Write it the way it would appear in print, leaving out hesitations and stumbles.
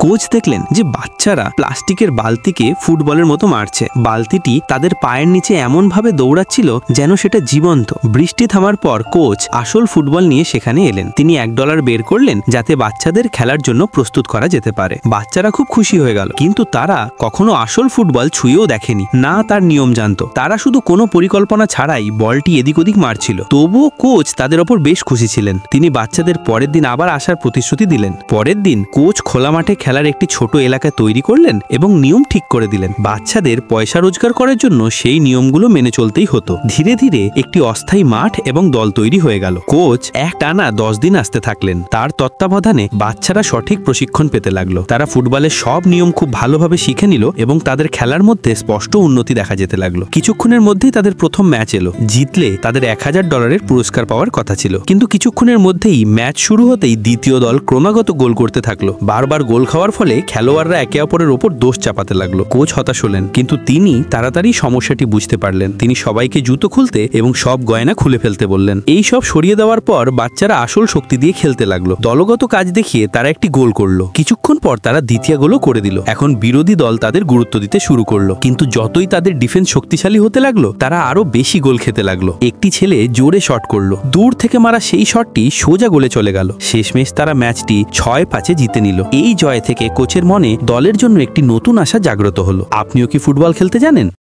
Coach দেখলেন যে বাচ্চারা প্লাস্টিকের বালতিকে ফুটবলের মতো মারছে। বালতিটি তাদের পায়ের নিচে এমন ভাবে দৌড়াচ্ছিল যেন সেটা জীবন্ত। বৃষ্টি থামার পর কোচ আসল ফুটবল নিয়ে সেখানে এলেন। তিনি $1 বের করলেন যাতে বাচ্চাদের খেলার জন্য প্রস্তুত করা যেতে পারে। বাচ্চারা খুব খুশি হয়ে গেল, কিন্তু তারা কখনো আসল ফুটবল ছুঁয়েও দেখেনি, না তার নিয়ম জানতো। তারা শুধু কোনো পরিকল্পনা ছাড়াই বলটি এদিক ওদিক মারছিল। তবুও কোচ তাদের ওপর বেশ খুশি ছিলেন। তিনি বাচ্চাদের পরের দিন আবার আসার প্রতিশ্রুতি দিলেন। পরের দিন কোচ খোলা মাঠে খেলার একটি ছোট এলাকা তৈরি করলেন এবং নিয়ম ঠিক করে দিলেন। বাচ্চাদের পয়সা রোজগার করার জন্য সেই নিয়মগুলো মেনে চলতেই হতো। ধীরে ধীরে একটি অস্থায়ী মাঠ এবং দল তৈরি হয়ে গেল। কোচ একটানা 10 দিন আসতে থাকলেন। তার তত্ত্বাবধানে বাচ্চারা সঠিক প্রশিক্ষণ পেতে লাগলো। তারা ফুটবলের সব নিয়ম খুব ভালোভাবে শিখে নিল এবং তাদের খেলার মধ্যে স্পষ্ট উন্নতি দেখা যেতে লাগলো। কিছুক্ষণের মধ্যেই তাদের প্রথম ম্যাচ এলো। জিতলে তাদের $1000 পুরস্কার পাওয়ার কথা ছিল, কিন্তু কিছুক্ষণের মধ্যেই ম্যাচ শুরু হতেই দ্বিতীয় দল ক্রমাগত গোল করতে থাকলো। বারবার গোল খাওয়ার ফলে খেলোয়াড়রা একে অপরের ওপর দোষ চাপাতে লাগলো। কোচ হতাশ হলেন, কিন্তু তিনি তাড়াতাড়ি সমস্যাটি বুঝতে পারলেন। তিনি সবাইকে জুতো খুলতে এবং সব গয়না খুলে ফেলতে বললেন। এই সব সরিয়ে দেওয়ার পর বাচ্চারা আসল শক্তি দিয়ে খেলতে লাগলো। দলগত কাজ দেখিয়ে তারা একটি গোল করলো। কিছুক্ষণ পর তারা দ্বিতীয় গোলও করে দিল। এখন বিরোধী দল তাদের গুরুত্ব দিতে শুরু করলো, কিন্তু যতই তাদের ডিফেন্স শক্তিশালী হতে লাগলো তারা আরো বেশি গোল খেতে লাগলো। একটি ছেলে জোরে শট করলো। দূর থেকে মারা সেই শটটি সোজা গোলে চলে গেল। শেষমেশ তারা ম্যাচটি 6-5 জিতে নিল। এই জয় থেকে কোচের মনে দলের জন্য একটি নতুন আশা জাগ্রত হলো। আপনিও কি ফুটবল খেলতে জানেন?